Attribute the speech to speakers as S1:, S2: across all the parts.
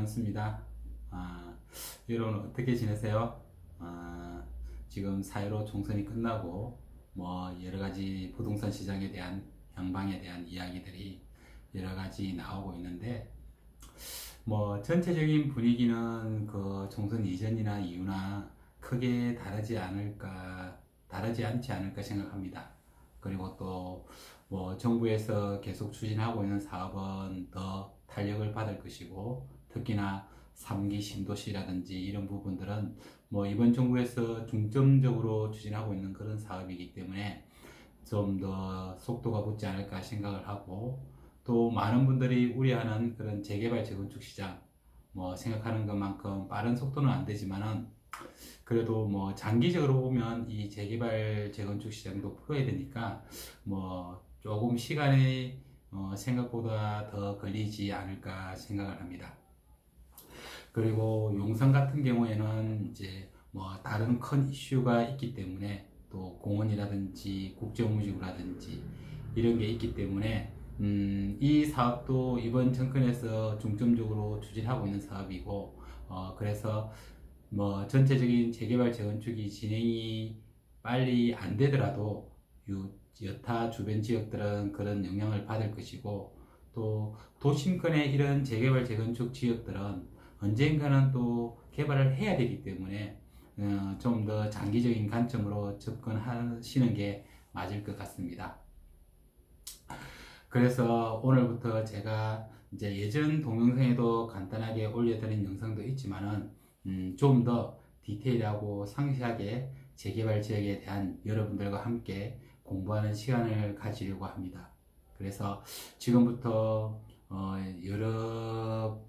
S1: 김원수입니다. 여러분 어떻게 지내세요? 지금 4.15 총선이 끝나고 여러 가지 부동산 시장에 대한 향방에 대한 이야기들이 여러 가지 나오고 있는데 전체적인 분위기는 그 총선 이전이나 이후나 크게 다르지 않지 않을까 생각합니다. 그리고 또 정부에서 계속 추진하고 있는 사업은 더 탄력을 받을 것이고, 특히나 3기 신도시라든지 이런 부분들은 이번 정부에서 중점적으로 추진하고 있는 그런 사업이기 때문에 좀 더 속도가 붙지 않을까 생각을 하고, 또 많은 분들이 우려하는 그런 재개발 재건축 시장, 생각하는 것만큼 빠른 속도는 안 되지만은 그래도 장기적으로 보면 이 재개발 재건축 시장도 풀어야 되니까 조금 시간이 생각보다 더 걸리지 않을까 생각을 합니다. 그리고 용산 같은 경우에는 이제 다른 큰 이슈가 있기 때문에, 또 공원이라든지 국제무지구라든지 이런 게 있기 때문에 이 사업도 이번 정권에서 중점적으로 추진하고 있는 사업이고, 그래서 전체적인 재개발 재건축이 진행이 빨리 안 되더라도 여타 주변 지역들은 그런 영향을 받을 것이고, 또 도심권의 이런 재개발 재건축 지역들은 언젠가는 또 개발을 해야 되기 때문에 좀 더 장기적인 관점으로 접근하시는 게 맞을 것 같습니다. 그래서 오늘부터 제가 이제 예전 동영상에도 간단하게 올려드린 영상도 있지만은 좀 더 디테일하고 상세하게 재개발 지역에 대한 여러분들과 함께 공부하는 시간을 가지려고 합니다. 그래서 지금부터 여러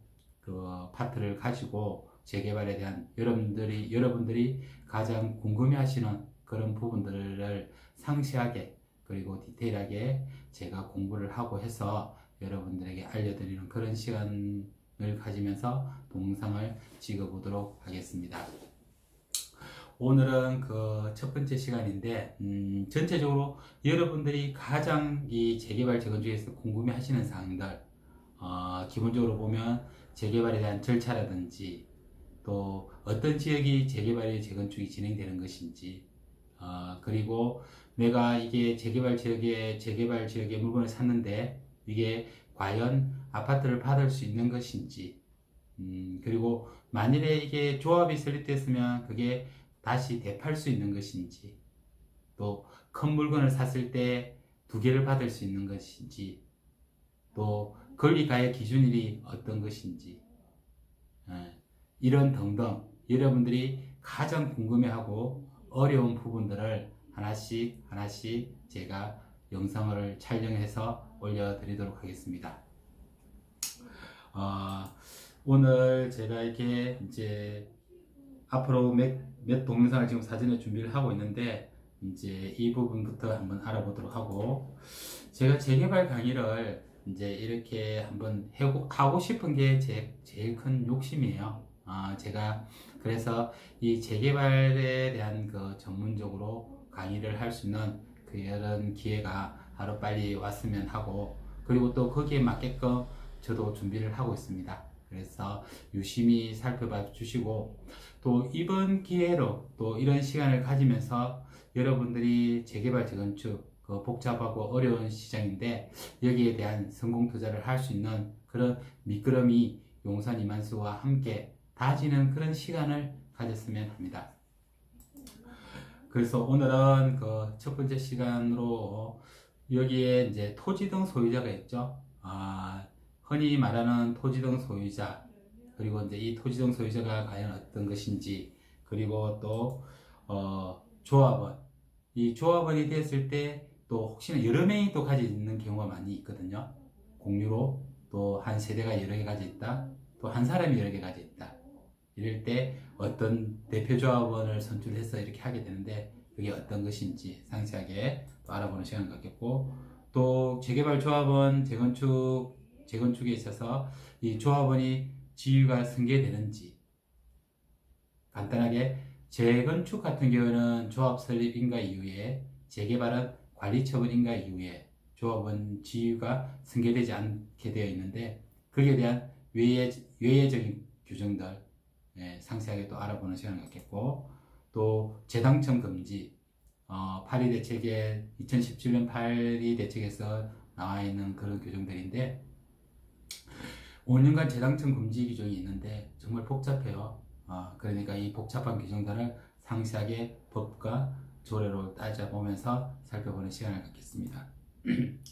S1: 그 파트를 가지고 재개발에 대한 여러분들이 가장 궁금해하시는 그런 부분들을 상세하게 그리고 디테일하게 제가 공부를 하고 해서 여러분들에게 알려드리는 그런 시간을 가지면서 동영상을 찍어보도록 하겠습니다. 오늘은 그 첫 번째 시간인데, 전체적으로 여러분들이 가장 이 재개발 재건축에서 궁금해 하시는 사항들, 기본적으로 보면 재개발에 대한 절차라든지, 또 어떤 지역이 재개발이 재건축이 진행되는 것인지, 그리고 내가 이게 재개발 지역에 물건을 샀는데 이게 과연 아파트를 받을 수 있는 것인지, 그리고 만일에 이게 조합이 설립됐으면 그게 다시 되팔 수 있는 것인지, 또 큰 물건을 샀을 때 두 개를 받을 수 있는 것인지, 또 권리가액 기준일이 어떤 것인지, 이런 등등 여러분들이 가장 궁금해하고 어려운 부분들을 하나씩 제가 영상을 촬영해서 올려드리도록 하겠습니다. 오늘 제가 이렇게 이제 앞으로 몇 동영상을 지금 사전에 준비를 하고 있는데, 이제 이 부분부터 한번 알아보도록 하고, 제가 재개발 강의를 이제 이렇게 한번 하고 싶은 게 제일 큰 욕심이에요. 제가 그래서 이 재개발에 대한 그 전문적으로 강의를 할 수 있는 그런 기회가 하루빨리 왔으면 하고, 그리고 또 거기에 맞게끔 저도 준비를 하고 있습니다. 그래서 유심히 살펴봐 주시고, 또 이번 기회로 또 이런 시간을 가지면서 여러분들이 재개발 재건축 그 복잡하고 어려운 시장인데 여기에 대한 성공 투자를 할 수 있는 그런 미끄럼이 용산 이만수와 함께 다지는 그런 시간을 가졌으면 합니다. 그래서 오늘은 그 첫 번째 시간으로 여기에 이제 토지 등 소유자가 있죠. 흔히 말하는 토지 등 소유자, 그리고 이제 이 토지 등 소유자가 과연 어떤 것인지, 그리고 또 조합원, 이 조합원이 됐을 때 또 혹시나 여러 명이 또 가지고 있는 경우가 많이 있거든요. 공유로 또 한 세대가 여러 개 가지고 있다, 또 한 사람이 여러 개 가지고 있다. 이럴 때 어떤 대표 조합원을 선출해서 이렇게 하게 되는데, 그게 어떤 것인지 상세하게 또 알아보는 시간을 갖겠고, 또 재개발 조합원 재건축에 있어서 이 조합원이 지위가 승계되는지, 간단하게 재건축 같은 경우는 조합 설립 인가 이후에, 재개발은 관리 처분 인가 이후에 조합원 지위가 승계되지 않게 되어 있는데, 거기에 대한 외회적인 규정들 상세하게 또 알아보는 시간을 갖겠고, 또 재당첨 금지, 파리 대책에 2017년 파리 대책에서 나와 있는 그런 규정들인데 5년간 재당첨 금지 규정이 있는데 정말 복잡해요. 그러니까 이 복잡한 규정들을 상세하게 법과 조례로 따져보면서 살펴보는 시간을 갖겠습니다.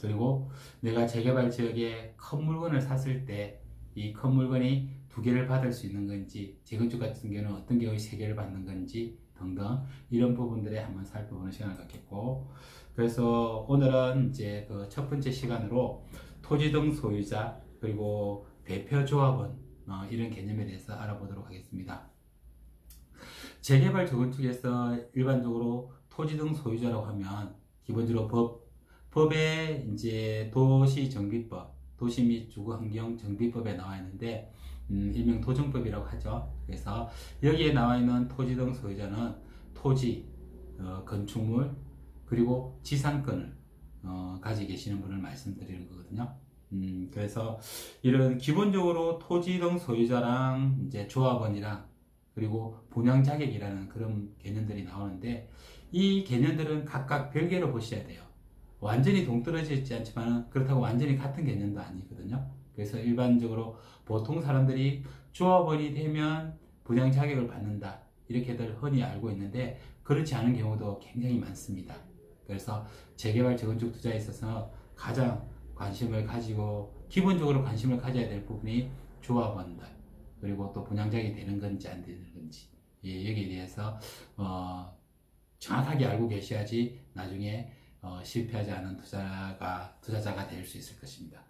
S1: 그리고 내가 재개발 지역에 큰 물건을 샀을 때 이 큰 물건이 2개를 받을 수 있는 건지, 재건축 같은 경우는 어떤 경우에 3개를 받는 건지 등등 이런 부분들에 한번 살펴보는 시간을 갖겠고, 그래서 오늘은 이제 그 첫 번째 시간으로 토지 등 소유자 그리고 대표 조합원 이런 개념에 대해서 알아보도록 하겠습니다. 재개발 재건축에서 일반적으로 토지 등 소유자라고 하면 기본적으로 법에 이제 도시정비법, 도시 및 주거환경 정비법에 나와 있는데 일명 도정법이라고 하죠. 그래서 여기에 나와 있는 토지 등 소유자는 토지, 건축물 그리고 지상권을 가지고 계시는 분을 말씀드리는 거거든요. 그래서 이런 기본적으로 토지 등 소유자랑 이제 조합원이랑 그리고 분양 자격이라는 그런 개념들이 나오는데 이 개념들은 각각 별개로 보셔야 돼요. 완전히 동떨어져 있지 않지만 그렇다고 완전히 같은 개념도 아니거든요. 그래서 일반적으로 보통 사람들이 조합원이 되면 분양 자격을 받는다 이렇게들 흔히 알고 있는데 그렇지 않은 경우도 굉장히 많습니다. 그래서 재개발 재건축 투자에 있어서 가장 관심을 가지고 기본적으로 관심을 가져야 될 부분이 조합원들 그리고 또 분양 자격이 되는 건지 안 되는 건지 여기에 대해서 정확하게 알고 계셔야지 나중에 실패하지 않은 투자자가 될 수 있을 것입니다.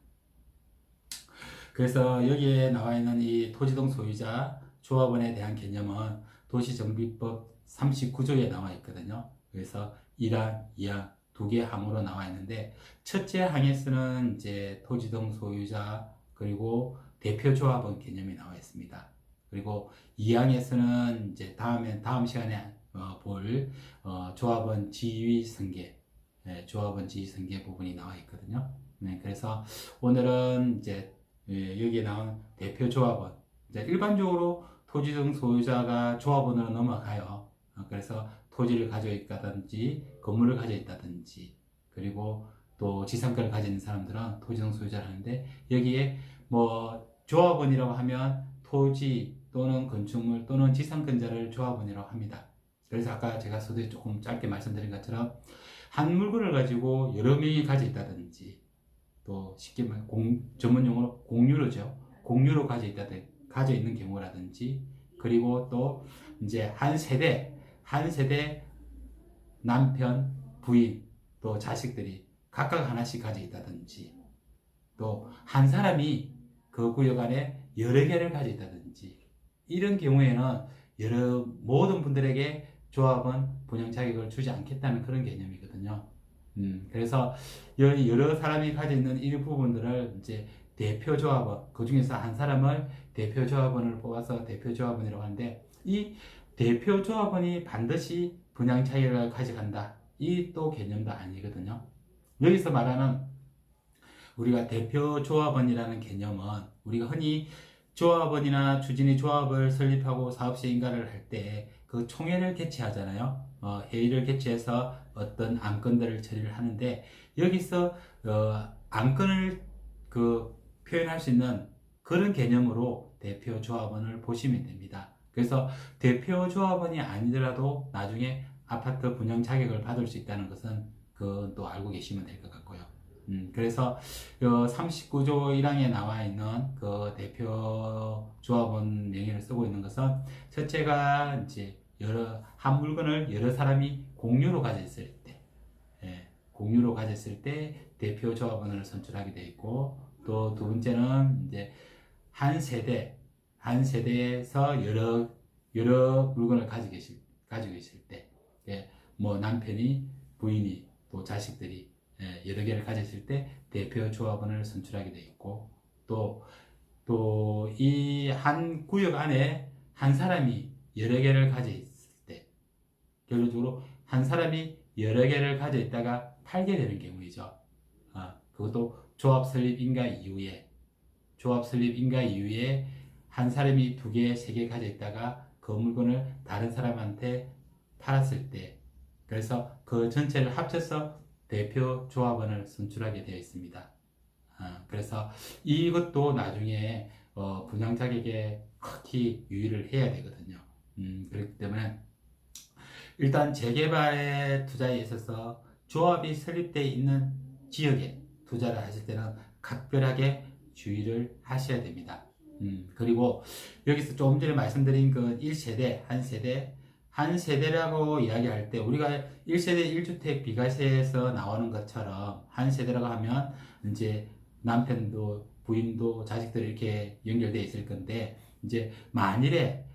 S1: 그래서 여기에 나와 있는 이 토지등 소유자 조합원에 대한 개념은 도시정비법 39조에 나와 있거든요. 그래서 1항, 2항 2개 항으로 나와 있는데 첫째 항에서는 이제 토지등 소유자 그리고 대표 조합원 개념이 나와 있습니다. 그리고 2항에서는 이제 다음 시간에 볼 조합원 지위 승계, 조합원 지위 승계 부분이 나와 있거든요. 그래서 오늘은 이제 여기에 나온 대표 조합원, 이제 일반적으로 토지 등 소유자가 조합원으로 넘어가요. 그래서 토지를 가지고 있다든지 건물을 가지고 있다든지 그리고 또 지상권을 가지고 있는 사람들은 토지 등 소유자를 하는데 여기에 뭐 조합원이라고 하면 토지 또는 건축물 또는 지상권자를 조합원이라고 합니다. 그래서 아까 제가 서두에 조금 짧게 말씀드린 것처럼 한 물건을 가지고 여러 명이 가지고 있다든지 또 쉽게 말해 전문용어로 공유로죠. 공유로 가지고 있는 경우라든지 그리고 또 이제 한 세대 남편, 부인, 또 자식들이 각각 하나씩 가지고 있다든지 또 한 사람이 그 구역 안에 여러 개를 가지고 있다든지 이런 경우에는 모든 분들에게 조합은 분양 자격을 주지 않겠다는 그런 개념이거든요. 그래서 여러 사람이 가지고 있는 이 부분들을 이제 대표 조합원, 그 중에서 한 사람을 대표 조합원을 뽑아서 대표 조합원이라고 하는데 이 대표 조합원이 반드시 분양 자격을 가져간다. 이 또 개념도 아니거든요. 여기서 말하는 우리가 대표 조합원이라는 개념은 우리가 흔히 조합원이나 주진이 조합을 설립하고 사업 시행가를 할 때 그 총회를 개최하잖아요. 회의를 개최해서 어떤 안건들을 처리를 하는데 여기서 안건을 표현할 수 있는 그런 개념으로 대표 조합원을 보시면 됩니다. 그래서 대표 조합원이 아니더라도 나중에 아파트 분양 자격을 받을 수 있다는 것은 그건 또 알고 계시면 될 것 같고요. 그래서 39조 1항에 나와 있는 그 대표 조합원 명의를 쓰고 있는 것은 첫째가 이제 한 물건을 여러 사람이 공유로 가졌을 때, 공유로 가졌을 때 대표 조합원을 선출하게 되어 있고, 또 두 번째는 이제 한 세대에서 여러 물건을 가지고 계실 때, 뭐 남편이, 부인이, 또 자식들이 여러 개를 가졌을 때 대표 조합원을 선출하게 되어 있고, 또 이 한 구역 안에 한 사람이 여러 개를 가지고 있을 때, 결론적으로 한 사람이 여러 개를 가지고 있다가 팔게 되는 경우이죠. 그것도 조합 설립 인가 이후에 한 사람이 2개, 3개 가져 있다가 그 물건을 다른 사람한테 팔았을 때, 그래서 그 전체를 합쳐서 대표 조합원을 선출하게 되어 있습니다. 그래서 이것도 나중에 분양 자격에 극히 유의를 해야 되거든요. 그렇기 때문에 일단 재개발의 투자에 있어서 조합이 설립되어 있는 지역에 투자를 하실 때는 각별하게 주의를 하셔야 됩니다. 그리고 여기서 조금 전에 말씀드린 그 1세대, 한 세대라고 이야기할 때 우리가 1세대 1주택 비과세에서 나오는 것처럼 한 세대라고 하면 이제 남편도 부인도 자식들 이렇게 연결되어 있을 건데, 이제 만일에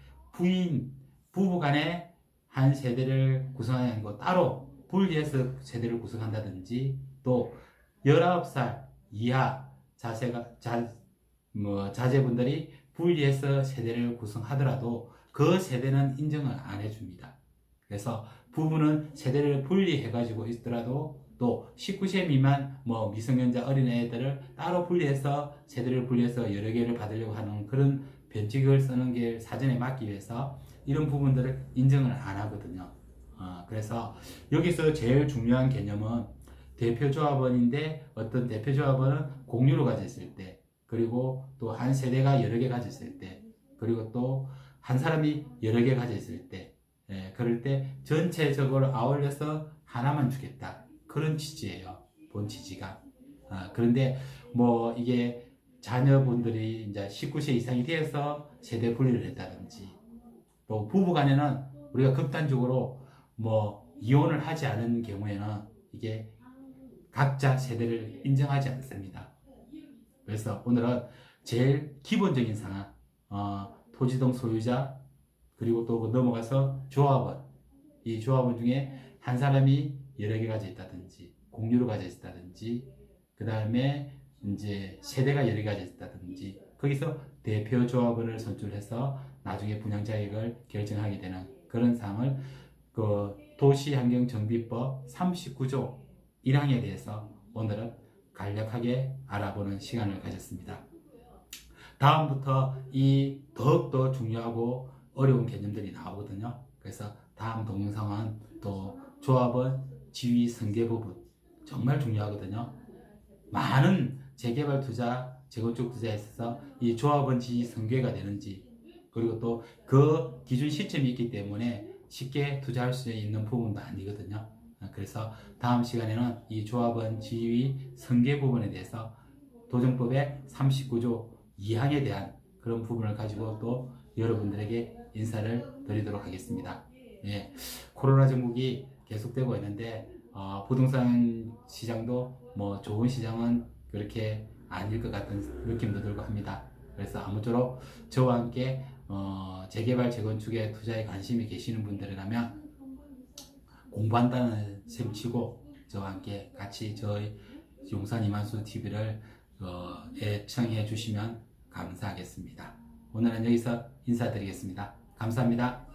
S1: 부부 간에 한 세대를 구성하지 않고 따로 분리해서 세대를 구성한다든지, 또 19살 이하 자제분들이 분리해서 세대를 구성하더라도 그 세대는 인정을 안 해줍니다. 그래서 부부는 세대를 분리해가지고 있더라도 또 19세 미만 미성년자 어린애들을 따로 분리해서 세대를 분리해서 여러 개를 받으려고 하는 그런 변칙을 쓰는 게 사전에 막기 위해서 이런 부분들을 인정을 안 하거든요. 그래서 여기서 제일 중요한 개념은 대표조합원인데 어떤 대표조합원은 공유로 가졌을 때, 그리고 또 한 세대가 여러 개 가졌을 때, 그리고 또 한 사람이 여러 개 가졌을 때, 그럴 때 전체적으로 아울러서 하나만 주겠다, 그런 취지예요. 본 취지가. 그런데 이게 자녀분들이 이제 19세 이상이 되어서 세대 분리를 했다든지, 또 부부 간에는 우리가 극단적으로 이혼을 하지 않은 경우에는 이게 각자 세대를 인정하지 않습니다. 그래서 오늘은 제일 기본적인 상황, 토지동 소유자, 그리고 또 넘어가서 조합원, 이 조합원 중에 한 사람이 여러 개 가져 있다든지, 공유로 가져 있다든지, 그 다음에 이제 세대가 여러 개 가져 있다든지, 거기서 대표 조합원을 선출해서 나중에 분양 자격을 결정하게 되는 그런 사항을 그 도시환경정비법 39조 1항에 대해서 오늘은 간략하게 알아보는 시간을 가졌습니다. 다음부터 이 더욱더 중요하고 어려운 개념들이 나오거든요. 그래서 다음 동영상은 또 조합원 지위 승계 부분, 정말 중요하거든요. 많은 재개발 투자, 재건축 투자에 있어서 이 조합원 지위 승계가 되는지, 그리고 또 그 기준 시점이 있기 때문에 쉽게 투자할 수 있는 부분도 아니거든요. 그래서 다음 시간에는 이 조합원 지위 승계 부분에 대해서 도정법의 39조 2항에 대한 그런 부분을 가지고 또 여러분들에게 인사를 드리도록 하겠습니다. 코로나 전국이 계속되고 있는데 부동산 시장도 좋은 시장은 그렇게 아닐 것 같은 느낌도 들고 합니다. 그래서 아무쪼록 저와 함께 재개발 재건축에 투자에 관심이 계시는 분들이라면 공부한다는 셈 치고 저와 함께 같이 저희 용산 이만수 TV를 애청해 주시면 감사하겠습니다. 오늘은 여기서 인사드리겠습니다. 감사합니다.